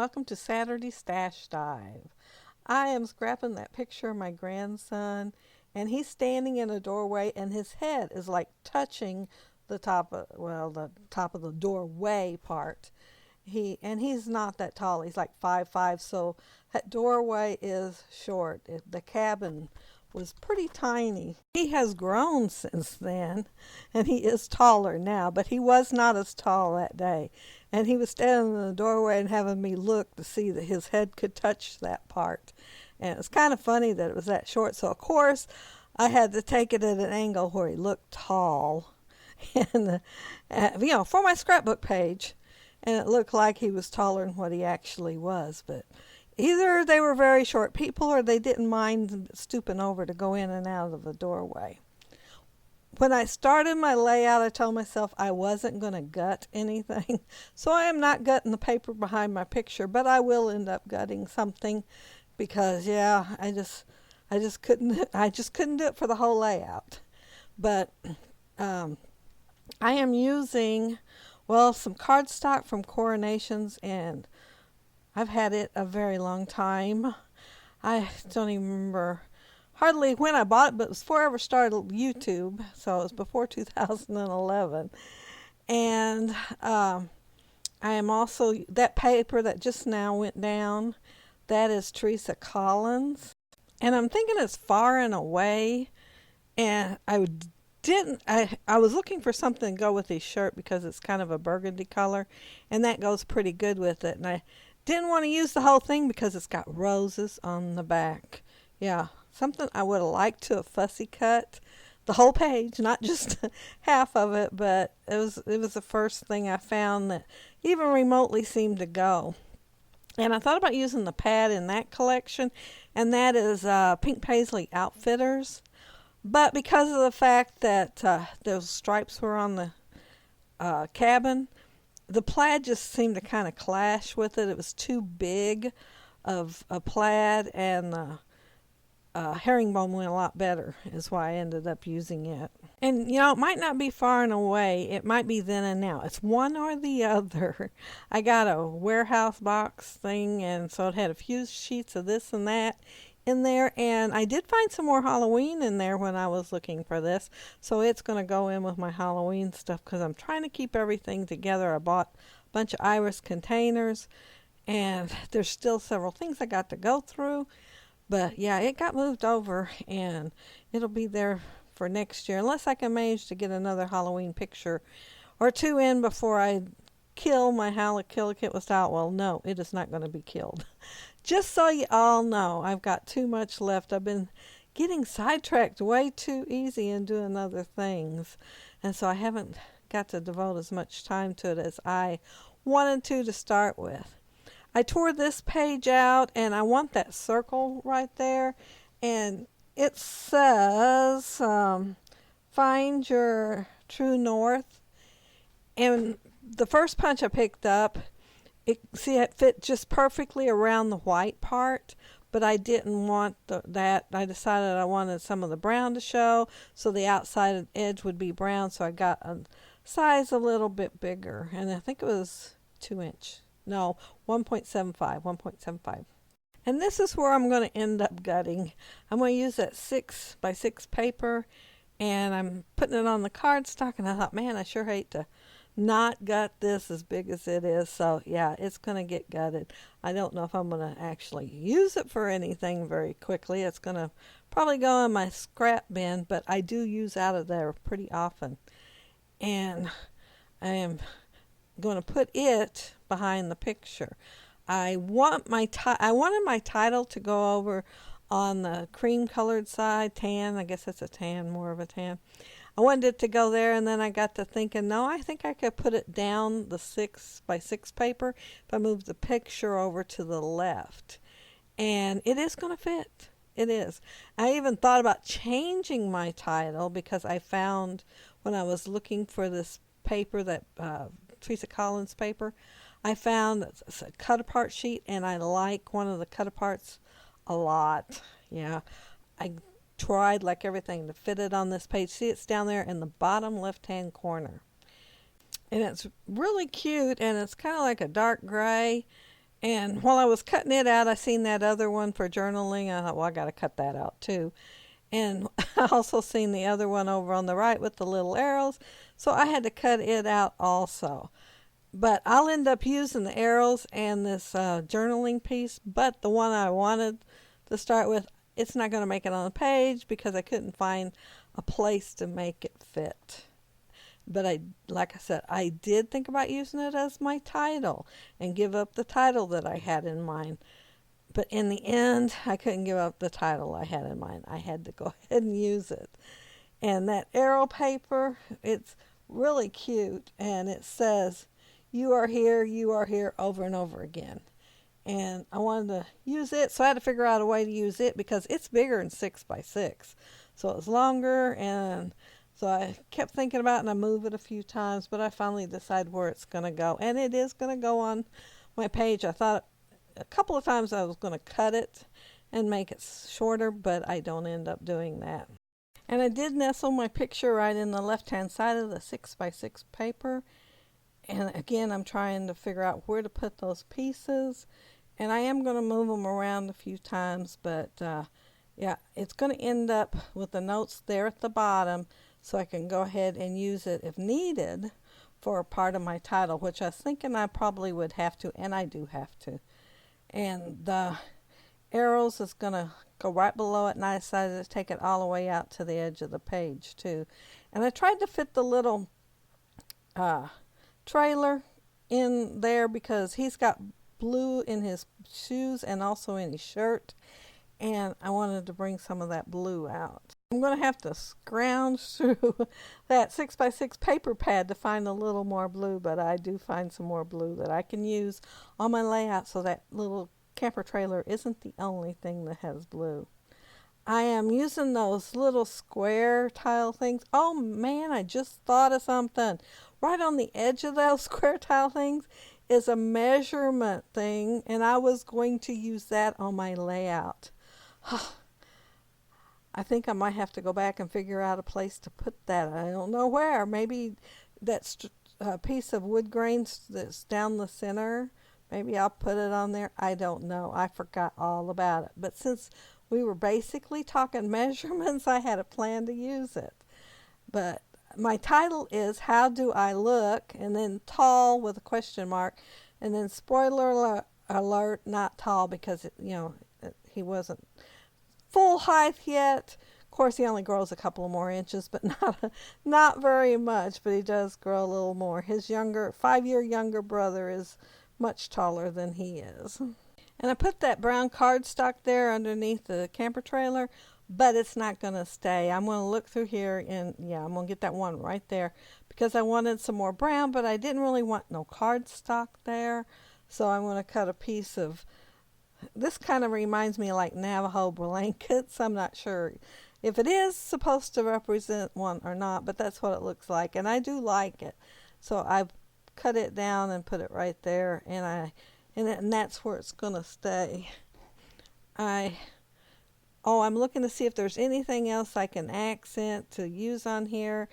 welcome to Saturday Stash Dive. I am scrapping that picture of my grandson, and he's standing in a doorway, and his head is like touching the top of the doorway part. He's not that tall. He's like 5'5", so that doorway is short. The cabin was pretty tiny. He has grown since then, and he is taller now, but he was not as tall that day. And he was standing in the doorway and having me look to see that his head could touch that part. And it was kind of funny that it was that short. So, of course, I had to take it at an angle where he looked tall. And, for my scrapbook page. And it looked like he was taller than what he actually was. But either they were very short people or they didn't mind stooping over to go in and out of the doorway. When I started my layout, I told myself I wasn't going to gut anything. So I am not gutting the paper behind my picture, but I will end up gutting something because I just couldn't do it for the whole layout. But I am using some cardstock from Coronations, and I've had it a very long time. I don't even remember hardly when I bought it, but it was before I ever started YouTube, so it was before 2011. And I am also, that paper that just now went down, that is Teresa Collins. And I'm thinking it's Far and Away, and I was looking for something to go with his shirt because it's kind of a burgundy color, and that goes pretty good with it. And I didn't want to use the whole thing because it's got roses on the back. Yeah, something I would have liked to have fussy cut the whole page, not just half of it, but it was the first thing I found that even remotely seemed to go. And I thought about using the pad in that collection, and that is Pink Paisley Outfitters. But because of the fact that those stripes were on the cabin, the plaid just seemed to kind of clash with it. It was too big of a plaid, and herringbone went a lot better, is why I ended up using it. And, it might not be Far and Away. It might be Then and Now. It's one or the other. I got a warehouse box thing, and so it had a few sheets of this and that in there, and I did find some more Halloween in there when I was looking for this, so it's going to go in with my Halloween stuff because I'm trying to keep everything together. I bought a bunch of iris containers, and there's still several things I got to go through, but yeah, it got moved over, and it'll be there for next year unless I can manage to get another Halloween picture or two in before I kill my Kill Kit was out. Well, no, it is not going to be killed. Just so you all know, I've got too much left. I've been getting sidetracked way too easy and doing other things. And so I haven't got to devote as much time to it as I wanted to start with. I tore this page out, and I want that circle right there. And it says, find your true north. And the first punch I picked up, it fit just perfectly around the white part, but I didn't want that. I decided I wanted some of the brown to show, so the outside edge would be brown, so I got a size a little bit bigger, and I think it was 2 inch. No, 1.75. And this is where I'm going to end up gutting. I'm going to use that 6x6 paper, and I'm putting it on the cardstock, and I thought, man, I sure hate to not gut this as big as it is. So yeah, it's going to get gutted. I don't know if I'm going to actually use it for anything very quickly. It's going to probably go in my scrap bin, but I do use out of there pretty often. And I am going to put it behind the picture. I wanted my title to go over on the cream colored side, tan. I guess it's a tan, more of a tan. I wanted it to go there, and then I got to thinking, no, I think I could put it down the 6x6 paper if I move the picture over to the left. And it is going to fit. It is. I even thought about changing my title because I found when I was looking for this paper, that Teresa Collins paper, I found a cut-apart sheet, and I like one of the cut-aparts a lot. Yeah, I tried like everything to fit it on this page. See, it's down there in the bottom left-hand corner. And it's really cute, and it's kind of like a dark gray, And while I was cutting it out, I seen that other one for journaling. I thought, well, I got to cut that out too. And I also seen the other one over on the right with the little arrows. So I had to cut it out also. But I'll end up using the arrows and this journaling piece. But the one I wanted to start with, it's not going to make it on the page because I couldn't find a place to make it fit. But like I said, I did think about using it as my title and give up the title that I had in mind. But in the end, I couldn't give up the title I had in mind. I had to go ahead and use it. And that arrow paper, it's really cute. And it says, you are here over and over again. And I wanted to use it, so I had to figure out a way to use it because it's bigger than 6x6. So it's longer, and so I kept thinking about it, and I moved it a few times, but I finally decided where it's going to go. And it is going to go on my page. I thought a couple of times I was going to cut it and make it shorter, but I don't end up doing that. And I did nestle my picture right in the left-hand side of the 6x6 paper. And again, I'm trying to figure out where to put those pieces. And I am going to move them around a few times, but yeah, it's going to end up with the notes there at the bottom so I can go ahead and use it if needed for a part of my title, which I was thinking I probably would have to, and I do have to. And the arrows is going to go right below it, and I decided to take it all the way out to the edge of the page too. And I tried to fit the little trailer in there because he's got blue in his shoes and also in his shirt, and I wanted to bring some of that blue out. I'm going to have to scrounge through that 6x6 paper pad to find a little more blue, but I do find some more blue that I can use on my layout so that little camper trailer isn't the only thing that has blue. I am using those little square tile things. Oh man, I just thought of something. Right on the edge of those square tile things is a measurement thing, and I was going to use that on my layout. I think I might have to go back and figure out a place to put that. I don't know where. Maybe that piece of wood grains that's down the center, maybe I'll put it on there. I don't know. I forgot all about it. But since we were basically talking measurements, I had a plan to use it. But my title is How Do I Look? And then tall with a question mark. And then spoiler alert, not tall because, he wasn't full height yet. Of course, he only grows a couple of more inches, but not very much. But he does grow a little more. His 5-year younger brother is much taller than he is. And I put that brown cardstock there underneath the camper trailer, but it's not going to stay. I'm going to look through here, and yeah, I'm going to get that one right there because I wanted some more brown, but I didn't really want no cardstock there. So I'm going to cut a piece of, this kind of reminds me like Navajo blankets. I'm not sure if it is supposed to represent one or not, but that's what it looks like, and I do like it. So I've cut it down and put it right there, and that's where it's going to stay. I'm looking to see if there's anything else I can accent to use on here.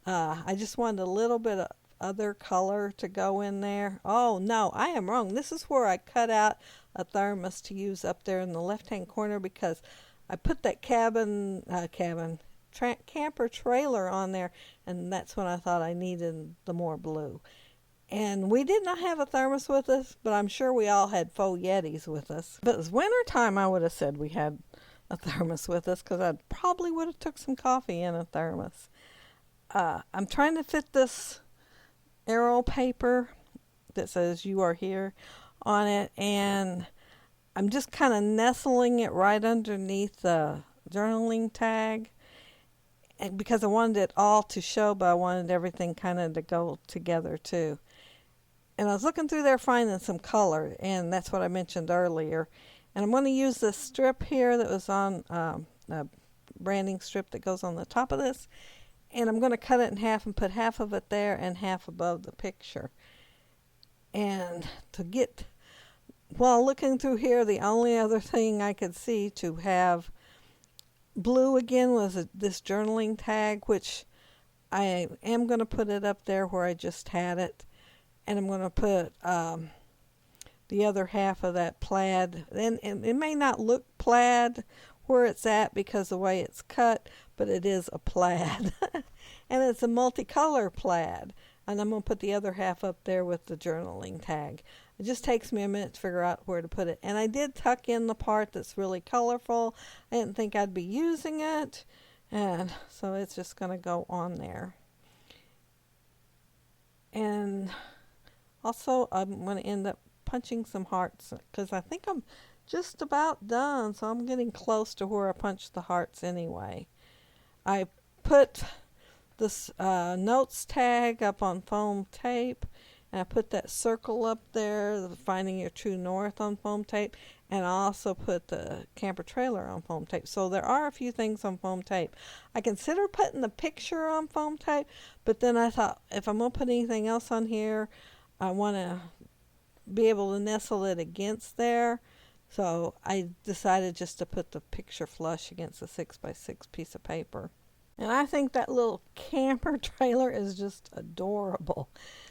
I just wanted a little bit of other color to go in there. Oh, no, I am wrong. This is where I cut out a thermos to use up there in the left-hand corner because I put that camper trailer on there, and that's when I thought I needed the more blue. And we did not have a thermos with us, but I'm sure we all had faux Yetis with us. If it was winter time, I would have said we had a thermos with us because I probably would have took some coffee in a thermos. I'm trying to fit this arrow paper that says you are here on it, and I'm just kind of nestling it right underneath the journaling tag, and because I wanted it all to show, but I wanted everything kind of to go together too. And I was looking through there finding some color, and that's what I mentioned earlier. And I'm going to use this strip here that was on a branding strip that goes on the top of this, and I'm going to cut it in half and put half of it there and half above the picture. And while looking through here, the only other thing I could see to have blue again was this journaling tag, which I am going to put it up there where I just had it. And I'm going to put the the other half of that plaid. And it may not look plaid where it's at because of the way it's cut, but it is a plaid. And it's a multicolor plaid. And I'm going to put the other half up there with the journaling tag. It just takes me a minute to figure out where to put it. And I did tuck in the part that's really colorful. I didn't think I'd be using it. And so it's just going to go on there. And also I'm going to end up punching some hearts because I think I'm just about done. So I'm getting close to where I punched the hearts anyway. I put this notes tag up on foam tape, and I put that circle up there, finding your true north, on foam tape, and I also put the camper trailer on foam tape. So there are a few things on foam tape. I considered putting the picture on foam tape, but then I thought if I'm going to put anything else on here, I want to be able to nestle it against there. So I decided just to put the picture flush against a 6x6 piece of paper. And I think that little camper trailer is just adorable.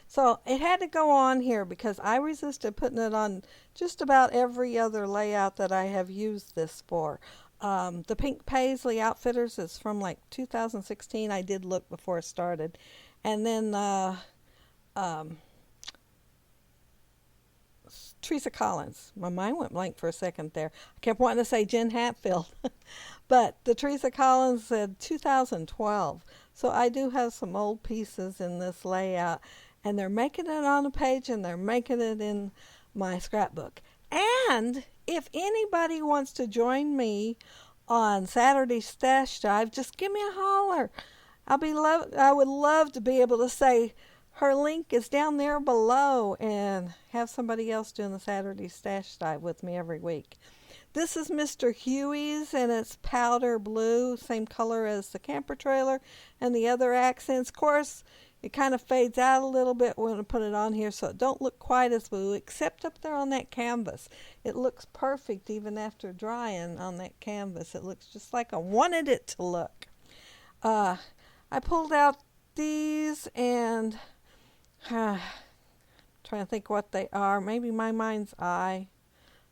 So it had to go on here because I resisted putting it on just about every other layout that I have used this for. The Pink Paisley Outfitters is from like 2016. I did look before I started. And then Teresa Collins. My mind went blank for a second there. I kept wanting to say Jen Hatfield. But the Teresa Collins said 2012. So I do have some old pieces in this layout. And they're making it on a page and they're making it in my scrapbook. And if anybody wants to join me on Saturday Stash Dive, just give me a holler. I would love to be able to say her link is down there below and have somebody else doing the Saturday Stash Dive with me every week. This is Mr. Huey's, and it's powder blue, same color as the camper trailer and the other accents. Of course, it kind of fades out a little bit when I put it on here, so it don't look quite as blue, except up there on that canvas. It looks perfect even after drying on that canvas. It looks just like I wanted it to look. I pulled out these and trying to think what they are. Maybe my mind's eye.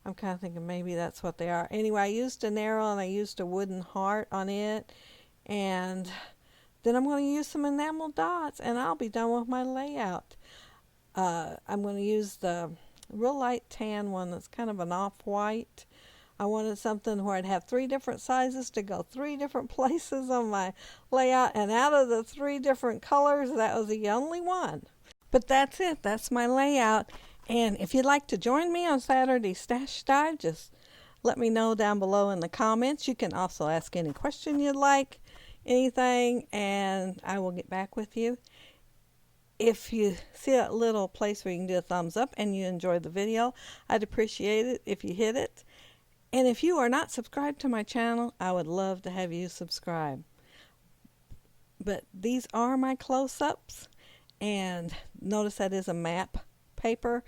I'm kind of thinking maybe that's what they are. Anyway, I used an arrow and I used a wooden heart on it. And then I'm going to use some enamel dots and I'll be done with my layout. I'm going to use the real light tan one that's kind of an off-white. I wanted something where I'd have 3 different sizes to go 3 different places on my layout. And out of the 3 different colors, that was the only one. But that's it. That's my layout. And if you'd like to join me on Saturday Stash Dive, just let me know down below in the comments. You can also ask any question you'd like, anything, and I will get back with you. If you see that little place where you can do a thumbs up and you enjoyed the video, I'd appreciate it if you hit it. And if you are not subscribed to my channel, I would love to have you subscribe. But these are my close-ups, and notice that is a map paper.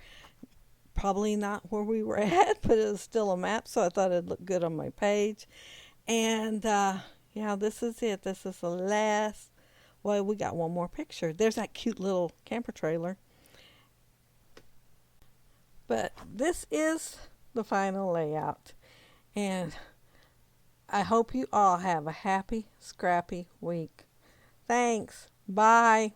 Probably not where we were at, but it was still a map, so I thought it'd look good on my page. And yeah, this is it. This is the last. Well, we got one more picture. There's that cute little camper trailer. But this is the final layout. And I hope you all have a happy, scrappy week. Thanks. Bye.